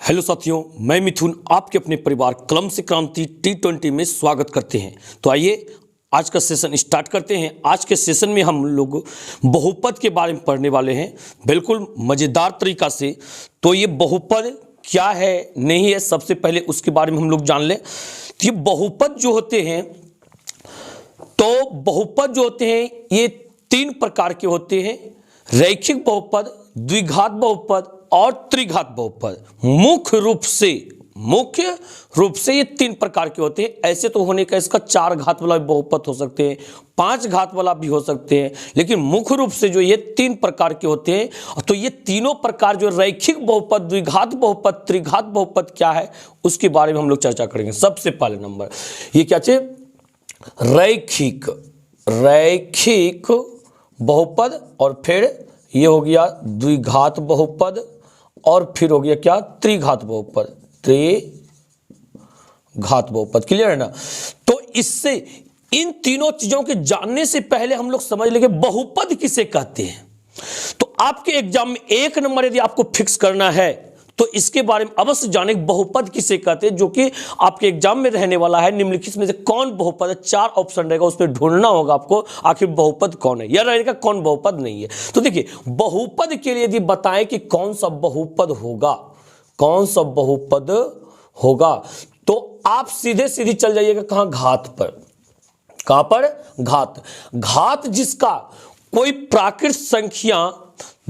Hello साथियों, मैं मिथुन आपके अपने परिवार कलम से क्रांति T20 में स्वागत करते हैं। तो आइए आज का सेशन स्टार्ट करते हैं। आज के सेशन में हम लोग बहुपद के बारे में पढ़ने वाले हैं, बिल्कुल मज़ेदार तरीका से। तो ये बहुपद क्या है नहीं है, सबसे पहले उसके बारे में हम लोग जान लें। तो ये बहुपद जो होते हैं, तो बहुपद जो होते हैं ये तीन प्रकार के होते हैं: रैखिक बहुपद, द्विघात बहुपद और त्रिघात बहुपद। मुख्य रूप से ये तीन प्रकार के होते हैं। ऐसे तो होने का इसका चार घात वाला बहुपद हो सकते हैं, पांच घात वाला भी हो सकते हैं, लेकिन मुख्य रूप से जो ये तीन प्रकार के होते हैं। तो ये तीनों प्रकार जो रैखिक बहुपद, द्विघात बहुपद, त्रिघात बहुपद क्या है उसके बारे में हम लोग चर्चा करेंगे। सबसे पहले नंबर ये क्या चाहिए? रैखिक बहुपद, और फिर ये हो गया द्विघात बहुपद, और फिर हो गया क्या? त्रिघात बहुपद। क्लियर है ना? तो इससे इन तीनों चीजों के जानने से पहले हम लोग समझ लेंगे बहुपद किसे कहते हैं। तो आपके एग्जाम में एक नंबर यदि आपको फिक्स करना है तो इसके बारे में अवश्य जाने बहुपद किसे कहते हैं, जो कि आपके एग्जाम में रहने वाला है। निम्नलिखित में से कौन बहुपद है? चार ऑप्शन रहेगा, उसमें ढूंढना होगा आपको आखिर बहुपद कौन है, या रहेगा कौन बहुपद नहीं है। तो देखिए, बहुपद के लिए यदि बताएं कि कौन सा बहुपद होगा, तो आप सीधे चल जाइएगा कहां? घात पर। कहां पर? घात जिसका कोई प्राकृत संख्या,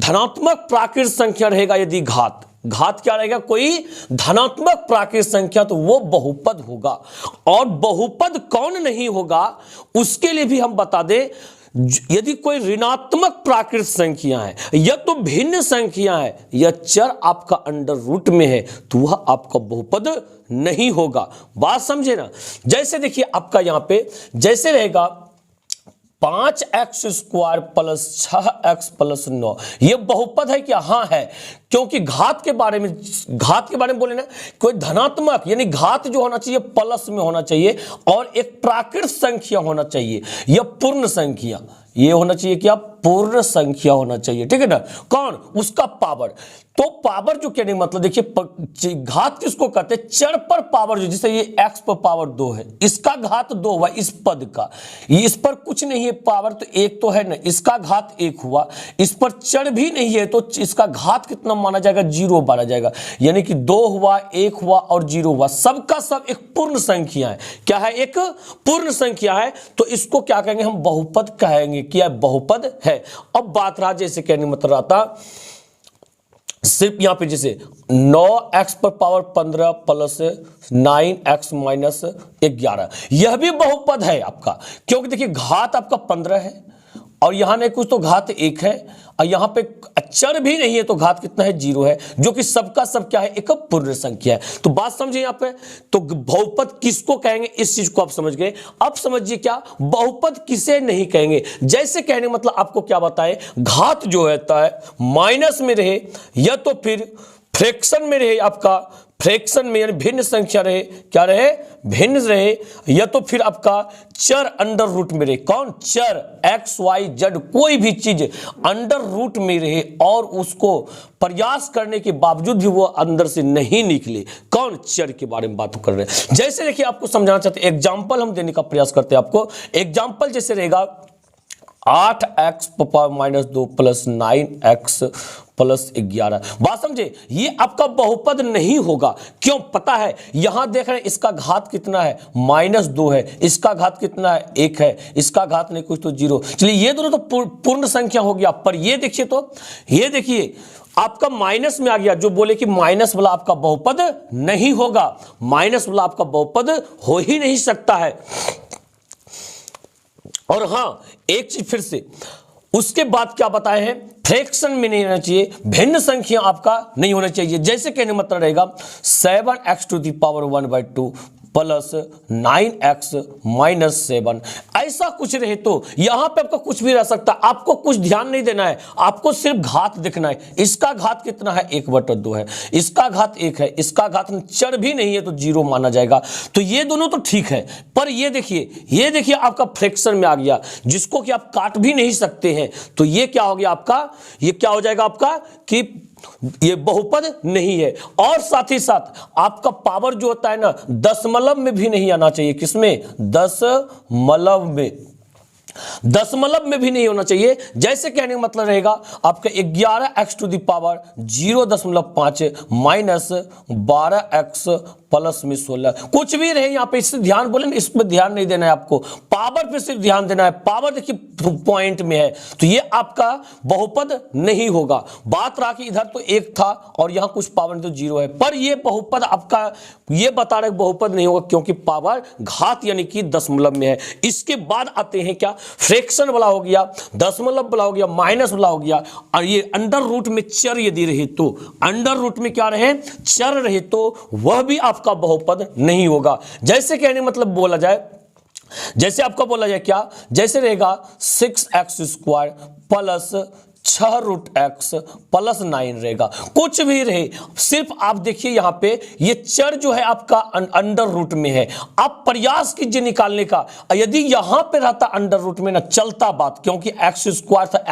धनात्मक प्राकृत संख्या रहेगा, यदि घात क्या रहेगा? कोई धनात्मक प्राकृत संख्या, तो वो बहुपद होगा। और बहुपद कौन नहीं होगा उसके लिए भी हम बता दें, यदि कोई ऋणात्मक प्राकृत संख्या है, या तो भिन्न संख्या है, या चर आपका अंडर रूट में है, तो वह आपका बहुपद नहीं होगा। बात समझे ना? जैसे देखिए आपका यहां पे जैसे रहेगा 5x² प्लस 6x प्लस 9, यह बहुपद है क्या? हाँ है, क्योंकि घात के बारे में बोले ना, कोई धनात्मक यानी घात जो होना चाहिए प्लस में होना चाहिए, और एक प्राकृत संख्या होना चाहिए, यह पूर्ण संख्या, ये होना चाहिए क्या? पूर्ण संख्या होना चाहिए। ठीक है ना? कौन? उसका पावर। तो पावर जो कहने मतलब देखिए, घात किसको कहते हैं? चर पर पावर, जो जैसे ये x पर पावर 2 है, इसका घात 2 हुआ इस पद का, ये इस पर कुछ नहीं है पावर, तो एक तो है ना, इसका घात 1 हुआ, इस पर चर भी नहीं है, तो इसका घात कितना माना जाएगा? 0 माना जाएगा। यानी कि 2 हुआ, 1 हुआ और 0 हुआ, सबका सब एक पूर्ण संख्या है। क्या है? एक पूर्ण संख्या है। तो इसको क्या कहेंगे? हम बहुपद कहेंगे। क्या बहुपद है? अब बात रहा जैसे कहने मतलब रहा था, सिर्फ यहां पे जैसे 9x पर पावर 15 प्लस 9x माइनस 11, यह भी बहुपद है आपका, क्योंकि देखिए घात आपका 15 है, और यहां नहीं कुछ तो घात 1 है, और यहां पे चर भी नहीं है, तो घात कितना है? 0 है, जो कि सबका सब क्या है? एक पूर्ण संख्या है। तो बात समझिए यहां पे, तो बहुपद किसको कहेंगे इस चीज को आप समझ गए। अब समझिए क्या बहुपद किसे नहीं कहेंगे। जैसे कहने मतलब आपको क्या बताएं, घात जो होता है माइनस में रहे, या तो फिर फ्रैक्शन में रहे, आपका फ्रैक्शन में यानी भिन्न संख्या रहे, क्या रहे? भिन्न रहे, या तो फिर आपका चर अंडर रूट में रहे। कौन? चर x y z, कोई भी चीज अंडर रूट में रहे, और उसको प्रयास करने के बावजूद भी वो अंदर से नहीं निकले। कौन? चर के बारे में बात कर रहे हैं। जैसे देखिए आपको समझाना चाहते हैं, एग्जाम्पल हम देने का प्रयास करते हैं आपको। एग्जाम्पल जैसे रहेगा 8x power minus 2 plus 9x plus 11। बात समझे? ये आपका बहुपद नहीं होगा। क्यों? पता है, यहां देख रहे हैं इसका घात कितना है? -2 है, इसका घात कितना है? 1 है, इसका घात नहीं कुछ तो 0। चलिए ये दोनों तो पूर्ण संख्या हो गया, पर ये देखिए, तो ये देखिए आपका माइनस में आ गया, जो बोले कि माइनस वाला आपका बहुपद नहीं होगा। माइनस वाला आपका बहुपद हो ही नहीं सकता है। और हां, एक चीज फिर से, उसके बाद क्या बताए हैं? फ्रैक्शन में नहीं होना चाहिए, भिन्न संख्या आपका नहीं होना चाहिए। जैसे कहने मतलब रहेगा 7x to the power 1/2 plus 9x minus 7, ऐसा कुछ रहे तो यहां पे आपका कुछ भी रह सकता है। आपको कुछ ध्यान नहीं देना है, आपको सिर्फ घात देखना है। इसका घात कितना है? 1/2 है, इसका घात 1 है, इसका घात चर भी नहीं है, तो 0 माना जाएगा। तो ये दोनों तो ठीक है, पर ये देखिए आपका फ्रैक्शन में आ गया, जिसको कि आप काट भी नहीं सकते हैं। तो ये क्या हो गया आपका? ये क्या हो जाएगा आपका कि ये बहुपद नहीं है। और साथ ही साथ आपका पावर जो होता है ना, दशमलव में भी नहीं आना चाहिए। किसमें? दशमलव में, दशमलव में भी नहीं होना चाहिए। जैसे कहने का मतलब रहेगा आपका 11x to the power 0.5 minus 12x plus में 16, कुछ भी रहे यहाँ पे, इससे ध्यान बोले ना, इस पर ध्यान नहीं देना है आपको, पावर पे सिर्फ ध्यान देना है। पावर देखिए पॉइंट में है, तो ये आपका बहुपद नहीं होगा। बात रहा कि इधर तो एक था और यहाँ कुछ पावर तो 0 है, पर ये बहुपद आपका ये बता रहे बहुपद नहीं होगा, क्योंकि पावर घात यानी कि दशमलव में है। इसके बाद आते हैं क्या? फ्रैक्शन वाला हो गया, दशमलव वाला हो गया, माइनस वाला हो गया, और ये अंडर रूट में चर यदि रहे तो, अंडर रूट में क्या रहे? चर रहे तो वह भी आपका बहुपद नहीं होगा। जैसे कहने मतलब बोला जाए, जैसे आपका बोला जाए क्या? जैसे रहेगा 6x² प्लस 6√x प्लस 9 रहेगा, कुछ भी रहे, सिर्फ आप देखिए यहां पे ये चर जो है आपका अंडर रूट में है। आप प्रयास कीजिए निकालने का, यदि यहां पे रहता अंडर रूट में ना चलता बात, क्योंकि x² था,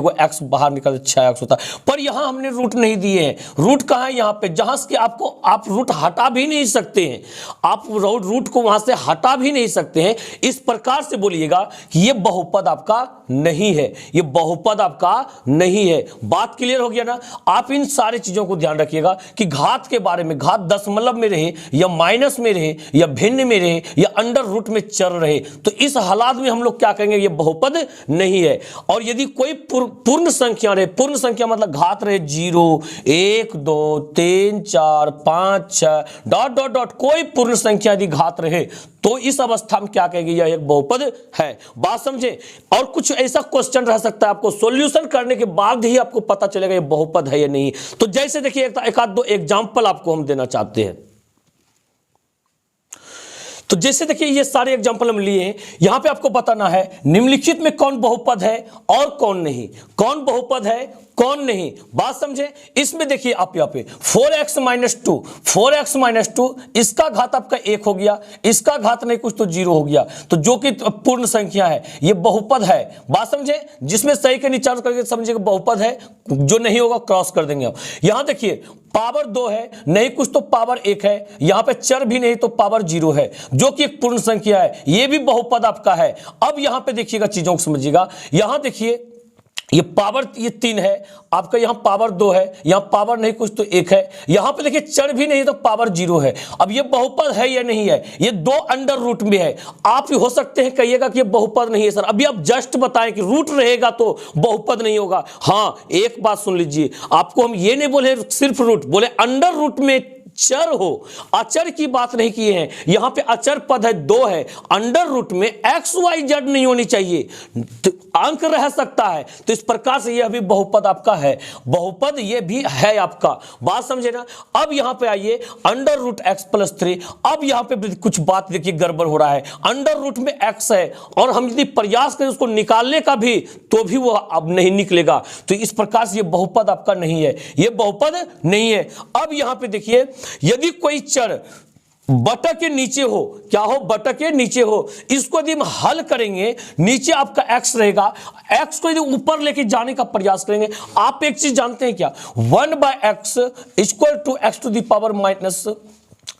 x बाहर निकल 6x होता, पर यहां हमने रूट नहीं दिए हैं। रूट कहां है? यहां पे, जहां से आपको आप रूट हटा भी नहीं सकते हैं, आप रूट को वहां से हटा भी नहीं सकते हैं। इस प्रकार से बोलिएगा कि ये बहुपद आपका नहीं है, ये बहुपद आपका नहीं है। बात क्लियर हो गया ना? आप इन सारी चीजों को ध्यान रखिएगा कि घात के बारे में, घात दशमलव में रहे या माइनस में रहे या भिन्न में रहे या अंडर रूट में चर रहे, तो इस हालात में हम लोग क्या कहेंगे? ये बहुपद नहीं है। और यदि कोई पूर्ण संख्या रहे, पूर्ण संख्या मतलब घात रहे 0, 1, 2, 3, 4, 5, 6 डॉट डॉट डॉट, कोई पूर्ण संख्या यदि घात रहे तो इस अवस्था में क्या कहेंगे? यह एक बहुपद है। बात समझे? और कुछ ऐसा क्वेश्चन रह सकता है, आपको सॉल्यूशन करने के बाद ही आपको पता चलेगा ये बहुपद है या नहीं। तो जैसे देखिए एक आध दो एग्जांपल आपको हम देना चाहते हैं। तो जैसे देखिए ये सारे एग्जांपल हम लिए हैं, यहां पे आपको बताना है निम्नलिखित में कौन बहुपद है और कौन नहीं, कौन बहुपद है कौन नहीं। बात समझे? इसमें देखिए आप यहाँ पे 4x माइनस 2, इसका घात आपका 1 हो गया, इसका घात नहीं कुछ तो 0 हो गया, तो जो कि पूर्ण संख्या है, ये बहुपद है। बात समझे? जिसमें सही के नीचे करके समझिएगा बहुपद है, जो नहीं होगा क्रॉस कर देंगे हम। यहां देखिए पावर 2 है, नहीं कुछ तो पावर 1 है, यहां पे चर भी नहीं तो पावर 0 है, जो कि एक पूर्ण संख्या है, ये भी बहुपद आपका है। अब यहां पे देखिएगा, चीजों को समझिएगा। यहां देखिए ये पावर ये 3 है आपका, यहां पावर 2 है, यहां पावर नहीं कुछ तो 1 है, यहां पे देखिए चर भी नहीं तो पावर 0 है। अब ये बहुपद है या नहीं है? ये 2 अंडर रूट में है। आप हो सकते हैं कहिएगा कि ये बहुपद नहीं है सर, अभी आप जस्ट बताएं कि रूट रहेगा तो बहुपद नहीं होगा। हाँ, एक बात सुन लीजिए, आपको हम ये नहीं बोले सिर्फ रूट, बोले अंडर रूट में चर हो, अचर की बात नहीं किए हैं। यहां पे अचर पद है 2 है, अंडर रूट में XYZ नहीं होनी चाहिए, तो अंक रह सकता है, तो इस प्रकार से यह भी बहुपद आपका है, बहुपद ये भी है आपका। बात समझे ना? अब यहां पे आइए अंडर रूट x प्लस 3, अब यहां पे कुछ बात देखिए गड़बड़ हो रहा है। अंडर रूट में x है और हम यदि प्रयास करें उसको निकालने का भी, तो भी वो अब नहीं निकलेगा, तो इस प्रकार से ये बहुपद आपका नहीं है, ये बहुपद नहीं है। अब यहां पे देखिए यदि कोई चर बटा के नीचे हो, क्या हो? बटा के नीचे हो, इसको यदि हम हल करेंगे, नीचे आपका x रहेगा, x को यदि ऊपर लेके जाने का प्रयास करेंगे, आप एक चीज जानते हैं क्या? 1/x equal to x to the power minus,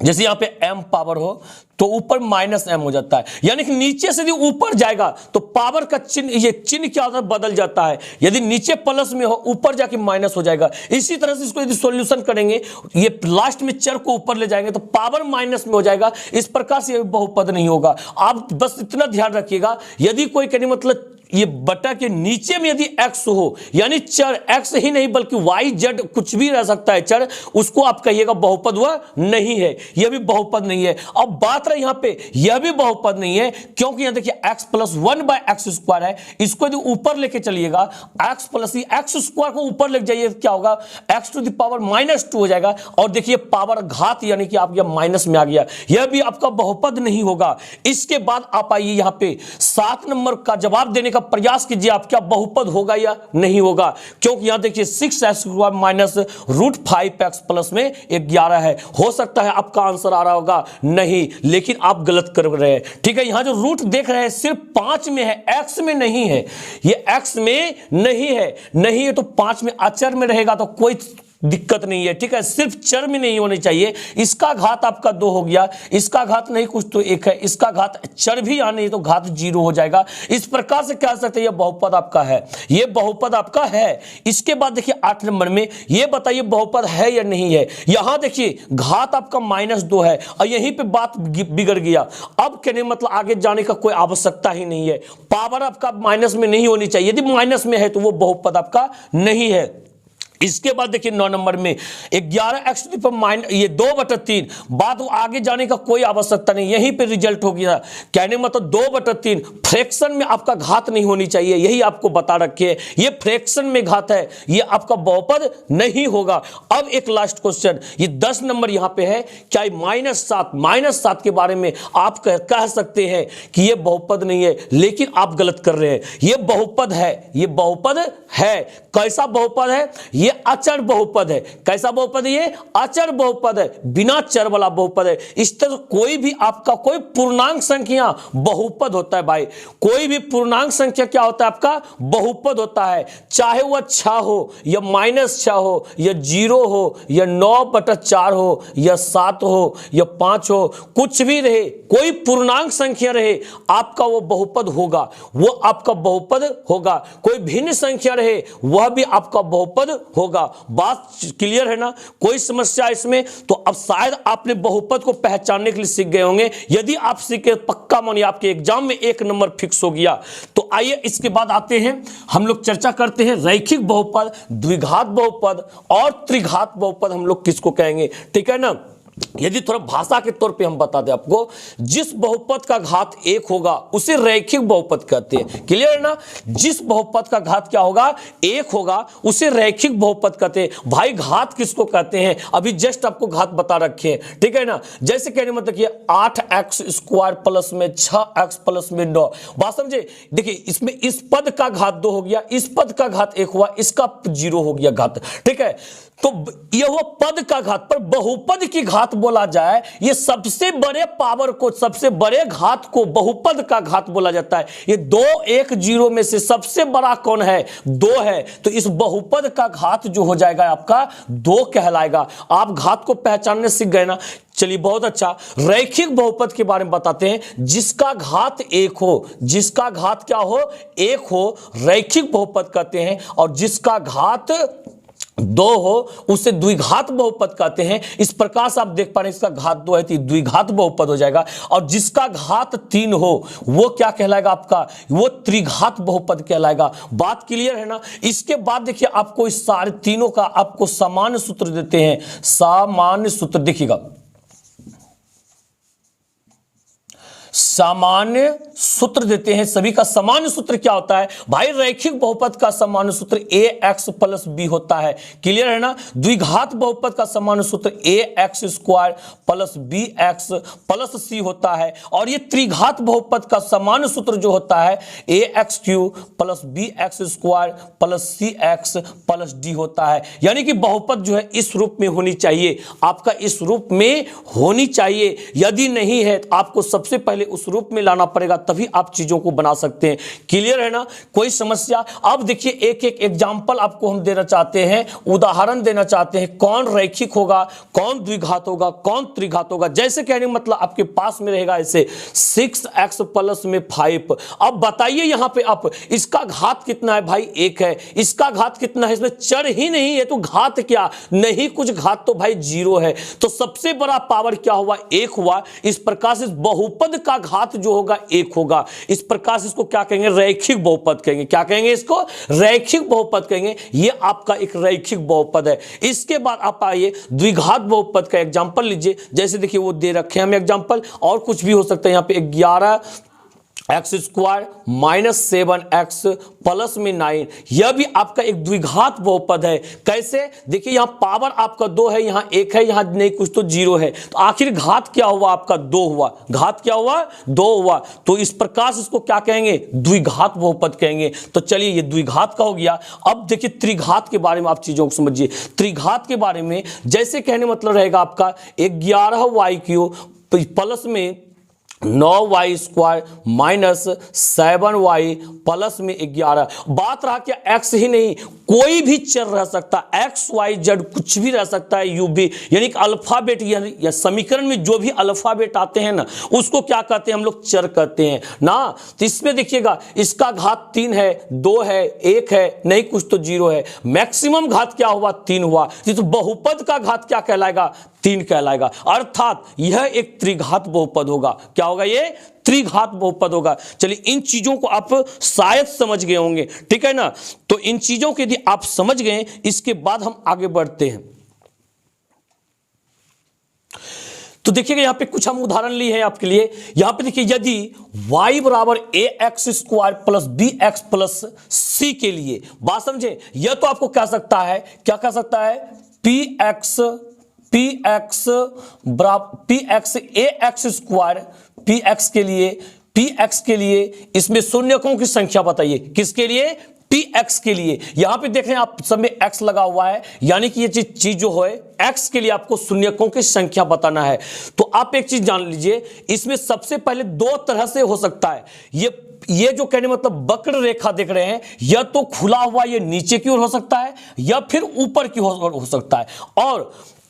जैसे यहां पे m पावर हो तो ऊपर माइनस m हो जाता है, यानी कि नीचे से यदि ऊपर जाएगा तो पावर का चिन्ह, ये चिन्ह क्या होता है? बदल जाता है। यदि नीचे प्लस में हो, ऊपर जाके माइनस हो जाएगा। इसी तरह से इसको यदि सॉल्यूशन करेंगे, ये लास्ट में चर को ऊपर ले जाएंगे तो पावर माइनस में हो जाएगा। इस प्रकार से ये बहुपद नहीं होगा। आप बस इतना ध्यान रखिएगा, यदि कोई कहने मतलब ये बटा के नीचे में यदि x हो, यानी चर x ही नहीं बल्कि y z कुछ भी रह सकता है चर, उसको आप कहिएगा बहुपद वह नहीं है, यह भी बहुपद नहीं है। अब बात रही यहां पे, यह भी बहुपद नहीं है, क्योंकि यहां देखिए x प्लस 1/x² है, इसको यदि ऊपर लेके चलिएगा, x प्लस x² को ऊपर लेके जाइए, क्या होगा? x टू द पावर -2 हो जाएगा, और देखिए पावर घात यानी कि आप यह माइनस में आ गया, यह भी आपका बहुपद नहीं होगा। इसके बाद आप आइए यहां पे 7 नंबर का जवाब देने का प्रयास कीजिए आप क्या बहुपद होगा या नहीं होगा, क्योंकि यहां देखिए 6x² माइनस √5x प्लस में 11 है। हो सकता है आपका आंसर आ रहा होगा नहीं, लेकिन आप गलत कर रहे हैं। ठीक है, यहां जो रूट देख रहे हैं सिर्फ 5 में है, x में नहीं है, ये x में नहीं है तो 5 में अचर में रहेगा तो कोई दिक्कत नहीं है। ठीक है, सिर्फ चर में नहीं होनी चाहिए। इसका घात आपका 2 हो गया, इसका घात नहीं कुछ तो 1 है, इसका घात चर भी आने नहीं तो घात 0 हो जाएगा। इस प्रकार से कह सकते हैं ये बहुपद आपका है, ये बहुपद आपका है। इसके बाद देखिए 8 नंबर में ये बताइए बहुपद है या नहीं है। यहां देखिए घात आपका -2 है और यहीं पे बात बिगड़ गया। अब कहने मतलब आगे जाने का कोई आवश्यकता ही नहीं है, पावर आपका माइनस में नहीं होनी चाहिए। यदि माइनस में है तो वो बहुपद आपका नहीं है। इसके बाद देखिए 9 नंबर में 11x⁻, ये 2/3, बात आगे जाने का कोई आवश्यकता नहीं, यहीं पे रिजल्ट हो गया। कहने मतलब 2/3 फ्रैक्शन में आपका घात नहीं होनी चाहिए, यही आपको बता रखे। ये फ्रैक्शन में घात है, ये आपका बहुपद नहीं होगा। अब एक लास्ट क्वेश्चन, ये 10 नंबर यहां पे है, क्या -7 के बारे में आप कह सकते हैं कि ये बहुपद नहीं है, लेकिन आप गलत कर रहे हैं। ये बहुपद है, ये बहुपद है। कैसा बहुपद है? ये अचर बहुपद है। कैसा बहुपद है? ये अचर बहुपद है, बिना चर वाला बहुपद है। इस तरह कोई भी आपका कोई पूर्णांक संख्या बहुपद होता है भाई, कोई भी पूर्णांक संख्या क्या होता है आपका बहुपद होता है, चाहे वह 6 हो या -6 हो या 0 हो या 9/4 हो या 7 हो या 5 हो, कुछ भी रहे, कोई पूर्णांक संख्या रहे, आपका वो बहुपद होगा, वो आपका बहुपद होगा। कोई भिन्न संख्या रहे वह भी आपका बहुपद होगा। बात क्लियर है ना? कोई समस्या इसमें? तो अब शायद आपने बहुपद को पहचानने के लिए सीख गए होंगे। यदि आप सीखे पक्का मानिए आपके एग्जाम में 1 नंबर फिक्स हो गया। तो आइए इसके बाद आते हैं, हम लोग चर्चा करते हैं रैखिक बहुपद, द्विघात बहुपद और त्रिघात बहुपद हम लोग किसको कहेंगे। ठीक है ना? यदि थोड़ा भाषा के तौर पे हम बता दें आपको, जिस बहुपद का घात 1 होगा उसे रैखिक बहुपद कहते हैं। क्लियर है ना? जिस बहुपद का घात क्या होगा? 1 होगा, उसे रैखिक बहुपद कहते हैं। भाई घात किसको कहते हैं? अभी जस्ट आपको घात बता रखे हैं। ठीक है ना? जैसे कहने मतलब कि 8x² प्लस में 6x प्लस में 9, बात समझे? देखिए इसमें इस पद का घात 2 हो गया, इस पद का घात 1 हुआ, इसका 0 हो गया घात। ठीक है, तो यह वो पद का घात, पर बहुपद की घात बोला जाए, ये सबसे बड़े पावर को, सबसे बड़े घात को बहुपद का घात बोला जाता है। ये 2 1 0 में से सबसे बड़ा कौन है? 2 है। तो इस बहुपद का घात जो हो जाएगा आपका 2 कहलाएगा। आप घात को पहचानने सीख गए ना? चलिए बहुत अच्छा। रैखिक बहुपद के बारे में बताते हैं, जिसका घात 1 हो, जिसका घात क्या हो? 1 हो, रैखिक बहुपद कहते हैं। और जिसका घात 2 हो उसे द्विघात बहुपद कहते हैं। इस प्रकार से आप देख पा रहे हैं, इसका घात 2 है तो द्विघात बहुपद हो जाएगा। और जिसका घात 3 हो वो क्या कहलाएगा आपका? वो त्रिघात बहुपद कहलाएगा। बात क्लियर है ना? इसके बाद देखिए आपको इस सारे तीनों का आपको सामान्य सूत्र देते हैं। सामान्य सूत्र देखिएगा, सामान्य सूत्र देते हैं। सभी का सामान्य सूत्र क्या होता है भाई? रैखिक बहुपद का सामान्य सूत्र ax प्लस b होता है। क्लियर है ना? द्विघात बहुपद का सामान्य सूत्र ax² plus bx plus c होता है। और ये त्रिघात बहुपद का सामान्य सूत्र जो होता है ax³ plus bx² plus cx plus d होता है। यानी कि बहुपद जो है इस रूप में होनी चाहिए, आपका इस रूप में होनी चाहिए। यदि नहीं है तो आपको सबसे पहले उस रूप में लाना पड़ेगा, तभी आप चीजों को बना सकते हैं। क्लियर है ना? कोई समस्या? अब देखिए एक एक एग्जांपल आपको हम देना चाहते हैं, उदाहरण देना चाहते हैं, कौन रैखिक होगा, कौन द्विघात होगा, कौन त्रिघात होगा। जैसे कहने मतलब आपके पास में रहेगा ऐसे 6x प्लस में 5। अब बताइए यहां पे आप, इसका घात कितना है भाई? 1 है। इसका घात कितना है? इसमें चर ही नहीं है तो घात क्या? नहीं कुछ घात तो भाई 0 है। तो सबसे बड़ा पावर क्या हुआ? 1 हुआ। इस प्रकार से बहुपद का घात जो होगा 1 होगा। इस प्रकार से इसको क्या कहेंगे? रैखिक बहुपद कहेंगे। क्या कहेंगे इसको? रैखिक बहुपद कहेंगे। ये आपका एक रैखिक बहुपद है। इसके बाद आप आइए द्विघात बहुपद का एग्जांपल लीजिए। जैसे देखिए वो दे रखे हैं हम एग्जांपल, और कुछ भी हो सकता है। यहां पे 11 x square minus 7x plus में 9, यह भी आपका एक द्विघात बहुपद है। कैसे? देखिए यहां पावर आपका 2 है, यहां 1 है, यहां नहीं कुछ तो 0 है, तो आखिर घात क्या हुआ आपका 2 हुआ, घात क्या हुआ 2 हुआ। तो इस प्रकार से इसको क्या कहेंगे? द्विघात बहुपद कहेंगे। तो चलिए ये द्विघात का हो गया। अब देखिए त्रिघात के बारे में आप चीजों को समझिए। त्रिघात के बारे में जैसे कहने मतलब रहेगा आपका 11y³ प्लस में 9y square minus 7y plus में 11। बात रहा क्या x ही नहीं, कोई भी चर रह सकता, x y z कुछ भी रह सकता है, u भी, यानी कि अल्फाबेट या समीकरण में जो भी अल्फाबेट आते हैं ना उसको क्या कहते हैं हम लोग? चर कहते हैं ना। तो इसमें देखिएगा इसका घात 3 है, 2 है, 1 है, नहीं कुछ तो 0 है, मैक्सिमम घात क्या हुआ? 3 हुआ। तो बहुपद का घात क्या कहलाएगा? 3 कहलाएगा। अर्थात यह एक त्रिघात बहुपद होगा। क्या होगा? ये त्रिघात बहुपद होगा। चलिए इन चीजों को आप शायद समझ गए होंगे, ठीक है ना। तो इन चीजों को यदि आप समझ गए, इसके बाद हम आगे बढ़ते हैं। तो देखिएगा यहां पे कुछ हम उदाहरण लिए हैं आपके लिए। यहां पे देखिए यदि y बराबर ax square plus bx plus c के लिए, बात समझे, यह तो आपको कह सकता है, क्या कह सकता है? px ax स्क्वायर px के लिए इसमें शून्यकों की संख्या बताइए। किसके लिए? px के लिए। यहां पे देख रहे हैं आप सब में x लगा हुआ है, यानी कि ये चीज जो है x के लिए आपको शून्यकों की संख्या बताना है। तो आप एक चीज जान लीजिए, इसमें सबसे पहले 2 तरह से हो सकता है। ये जो कहने मतलब वक्र रेखा देख रहे हैं, या तो खुला हुआ ये नीचे की ओर हो सकता है, या फिर ऊपर की ओर हो सकता है।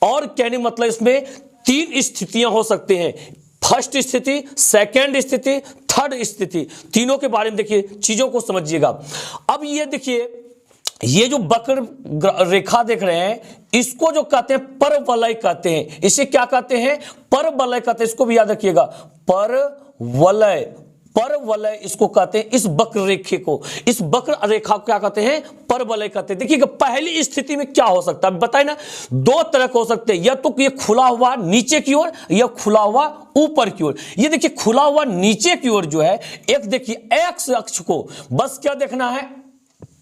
और कहने मतलब इसमें 3 स्थितियां हो सकते हैं, फर्स्ट स्थिति, सेकंड स्थिति, थर्ड स्थिति। तीनों के बारे में देखिए, चीजों को समझिएगा। अब ये देखिए, ये जो वक्र रेखा देख रहे हैं, इसको जो कहते हैं परवलय कहते हैं। इसे क्या कहते हैं? परवलय कहते हैं। इसको भी याद रखिएगा, परवलय इसको कहते हैं। इस वक्र रेखे को, इस वक्र रेखा को क्या कहते हैं? परवलय कहते हैं। देखिएगा पहली स्थिति में क्या हो सकता है बताइए ना, 2 तरह के हो सकते हैं, या तो ये खुला हुआ नीचे की ओर, या खुला हुआ ऊपर की ओर। ये देखिए खुला हुआ नीचे की ओर जो है, एक देखिए x अक्ष को बस क्या देखना है?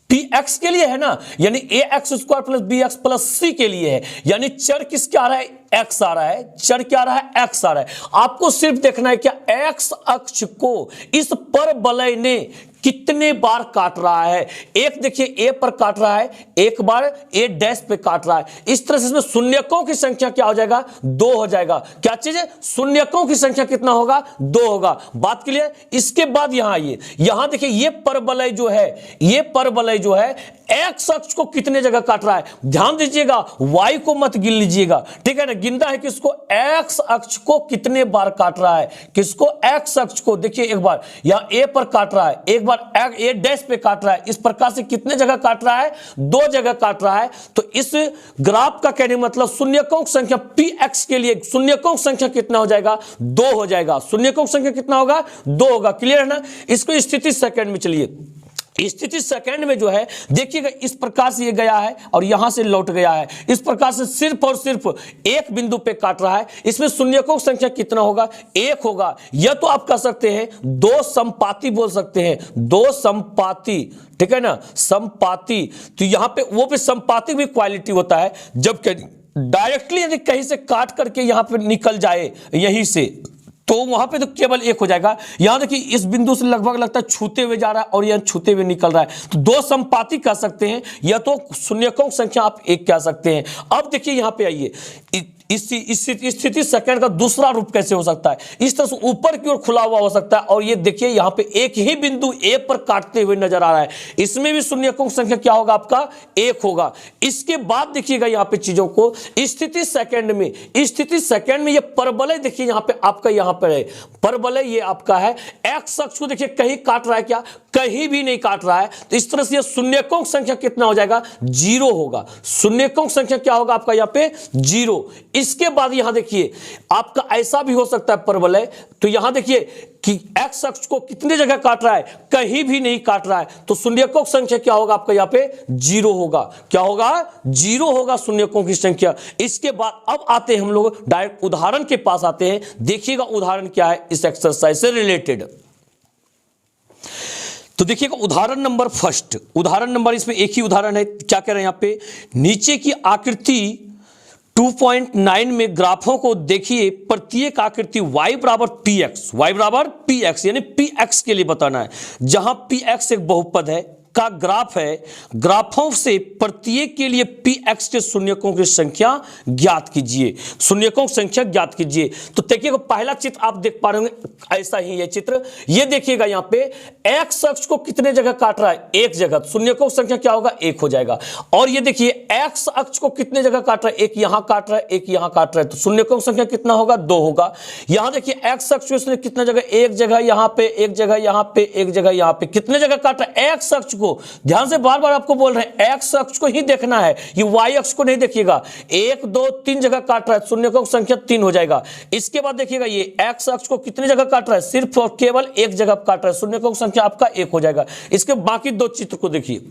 px के लिए है ना, यानी ax square plus bx plus c के लिए है, यानी चर किसके आ रहा है? x आ रहा है। चर क्या आ रहा है? x आ रहा है। आपको सिर्फ देखना है क्या x अक्ष को इस परवलय ने कितने बार काट रहा है। एक देखिए a पर काट रहा है, एक बार a डैश पे काट रहा है। इस तरह से इसमें शून्यकों की संख्या क्या हो जाएगा? 2 हो जाएगा। क्या चीज है? शून्यकों की संख्या कितना होगा? 2 होगा। बात क्लियर? इसके बाद यहां आइए, यहां देखिए ये परवलय जो है x अक्ष को कितने जगह काट रहा है? ध्यान दीजिएगा, y को मत गिन लीजिएगा, ठीक है ना। गिनना है किसको? x अक्ष को कितने बार काट रहा है? किसको? x अक्ष को। देखिए एक बार यहां a पर काट रहा है, एक बार a डैश पे काट रहा है। इस प्रकार से कितने जगह काट रहा है? 2 जगह काट रहा है। तो इस ग्राफ का कहने मतलब शून्यकों की संख्या px के लिए शून्यकों की संख्या कितना हो जाएगा? 2 हो जाएगा। शून्यकों की संख्या कितना होगा? 2 होगा। क्लियर है ना। इसको स्थिति सेकंड में चलिए, स्थिति सेकंड में जो है देखिएगा इस प्रकार से ये गया है और यहां से लौट गया है। इस प्रकार से सिर्फ और सिर्फ एक बिंदु पे काट रहा है। इसमें शून्यकों की संख्या कितना होगा? 1 होगा। या तो आप कह सकते हैं 2 समपाती बोल सकते हैं, 2 समपाती, ठीक है ना, समपाती। तो यहां पे वो भी समपाती भी क्वालिटी होता है, जब डायरेक्टली यदि कहीं से काट करके यहां पे निकल जाए यहीं से, तो वहां पे तो केवल 1 हो जाएगा। यहां देखिए इस बिंदु से लगभग लगता है छूते हुए जा रहा है और यहां छूते हुए निकल रहा है। तो 2 समपाती कह सकते हैं, या तो शून्यकों की संख्या आप 1 कह सकते हैं। अब देखिए यहां पे आइए, इस स्थिति सेकंड का दूसरा रूप कैसे हो सकता है? इस तरह से ऊपर की ओर खुला हुआ हो सकता है, और ये देखिए यहां पे एक ही बिंदु ए पर काटते हुए नजर आ रहा है। इसमें भी शून्यकों की संख्या क्या होगा? आपका 1 होगा। इसके बाद देखिएगा यहां पे चीजों को स्थिति सेकंड में ये परवलय देखिए यहां पे आपका, यहां पर है परवलय, ये आपका है। एक्स अक्ष को देखिए कहीं काट रहा है क्या? कहीं भी नहीं काट रहा है। तो इस तरह से शून्यकों की संख्या कितना हो जाएगा? 0 होगा। शून्यकों की संख्या क्या होगा आपका? यहां पे 0। इसके बाद यहां देखिए आपका ऐसा भी हो सकता है परवलय, तो यहां देखिए कि एक्स अक्ष को कितने जगह काट रहा है? कहीं भी नहीं काट रहा है। तो शून्यकों की संख्या क्या होगा आपका? यहां पे 0 होगा। क्या होगा? 0 होगा शून्यकों की संख्या। इसके बाद अब आते हैं हम लोग डायरेक्ट उदाहरण के पास आते हैं। देखिएगा उदाहरण क्या है इस एक्सरसाइज से रिलेटेड। तो देखिएगा उदाहरण नंबर फर्स्ट, उदाहरण नंबर इसमें एक ही उदाहरण है। क्या कह रहे हैं यहां पे, नीचे की आकृति 2.9 में ग्राफों को देखिए, प्रत्येक आकृति y बराबर px यानी px के लिए बताना है, जहां px एक बहुपद है का ग्राफ है, ग्राफों से प्रत्येक के लिए px के शून्यकों की संख्या ज्ञात कीजिए, शून्यकों की संख्या ज्ञात कीजिए। तो देखिएगा पहला चित्र आप देख पा रहे होंगे, ऐसा ही है चित्र। ये देखिएगा यहां पे x अक्ष को कितने जगह काट रहा है, एक जगह, शून्यकों की संख्या क्या होगा, एक हो जाएगा। और ये देखिए x अक्ष को कितने जगह काट रहा है, एक यहां काट रहा है, एक यहां काट रहा है, तो शून्यकों की संख्या कितना होगा, 2 होगा। यहां देखिए x अक्ष को इसने कितना जगह, एक जगह यहां पे, एक जगह यहां पे, एक जगह यहां पे, कितने जगह काट रहा है, x अक्ष को। ध्यान से बार बार आपको बोल रहे हैं, x अक्ष को ही देखना है, ये y अक्ष को नहीं देखिएगा। 1 2 3 जगह काट रहा है, शून्यकों की संख्या 3 हो जाएगा। इसके बाद देखिएगा ये x अक्ष को कितने जगह काट रहा है, सिर्फ और केवल एक जगह काट रहा है, शून्यकों की संख्या आपका 1 हो जाएगा। इसके बाकी 2 चित्र को देखिए।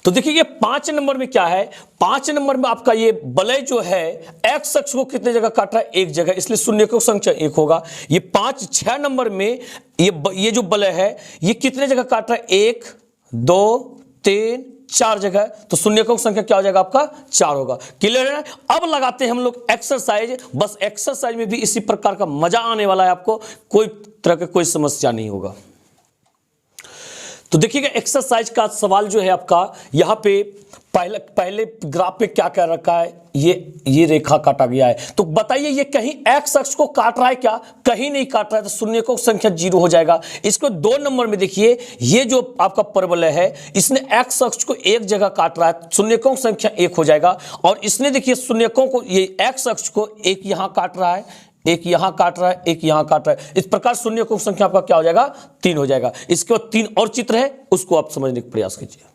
तो देखिए ये 5 नंबर में क्या है, 5 नंबर में आपका ये वलय जो है x अक्ष को कितने जगह काट रहा है, एक जगह, इसलिए शून्यकों की संख्या 1 होगा। ये 5 6 नंबर में ये जो वलय है ये कितने जगह काट रहा है, 1 2 3 4 जगह, तो शून्यकों की संख्या क्या हो जाएगा आपका, 4 होगा। क्लियर है। अब लगाते हैं हम लोग एक्सरसाइज। बस एक्सरसाइज में भी इसी प्रकार का मजा आने वाला है, आपको कोई तरह का कोई समस्या नहीं होगा। तो देखिएगा एक्सरसाइज का सवाल जो है आपका, यहां पे पहले ग्राफ में क्या कह रखा है, ये रेखा काटा गया है। तो बताइए ये कहीं x अक्ष को काट रहा है क्या, कहीं नहीं काट रहा है, तो शून्यकों की संख्या 0 हो जाएगा। इसको 2 नंबर में देखिए, ये जो आपका परवलय है इसने x अक्ष को एक जगह काट रहा है, शून्यकों की संख्या 1 हो जाएगा। और इसने देखिए शून्यकों को, ये x अक्ष को एक यहां काट रहा है, एक यहां काट रहा है, एक यहां काट रहा है। इस प्रकार शून्यकों की संख्या आपका क्या हो जाएगा, 3 हो जाएगा। इसके बाद 3 और चित्र है, उसको आप समझने का प्रयास कीजिए।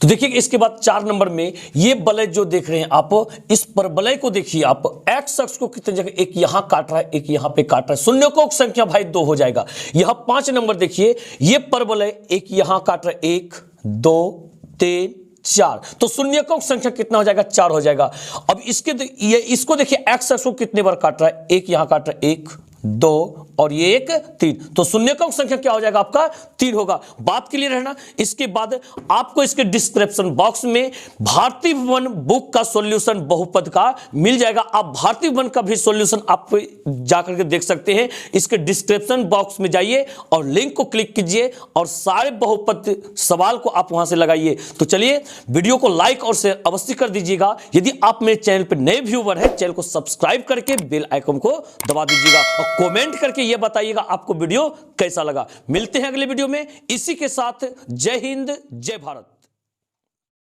तो देखिए इसके बाद 4 नंबर में ये वलय जो देख रहे हैं आप, इस परवलय को देखिए आप, x अक्ष को कितने जगह, एक यहां काट रहा है, एक यहां पे काट रहा है, शून्यकों की संख्या भाई 2 हो जाएगा। यहां 5 नंबर देखिए, ये परवलय एक यहां काट रहा है, 1 2 3 4, तो शून्यकों की संख्या कितना हो जाएगा, 4 हो जाएगा। अब इसको देखिए x अक्ष को कितने बार काट रहा है, एक यहां काट रहा है, 1 2 और ये 1 3, तो शून्यकों की संख्या क्या हो जाएगा आपका, 3 होगा। बात के लिए रहना। इसके बाद आपको इसके डिस्क्रिप्शन बॉक्स में भारतीय भवन बुक का सॉल्यूशन बहुपद का मिल जाएगा। आप भारतीय भवन का भी सॉल्यूशन आप जाकर के देख सकते हैं। इसके डिस्क्रिप्शन बॉक्स में जाइए और लिंक को क्लिक कीजिए और सारे बहुपद सवाल को आप वहां से लगाइए। तो चलिए वीडियो को लाइक और शेयर अवश्य कर दीजिएगा। यदि आप मेरे चैनल पर नए व्यूवर हैं, चैनल को सब्सक्राइब करके बेल आइकन को दबा दीजिएगा और कमेंट करके यह बताइएगा आपको वीडियो कैसा लगा। मिलते हैं अगले वीडियो में। इसी के साथ जय हिंद, जय भारत।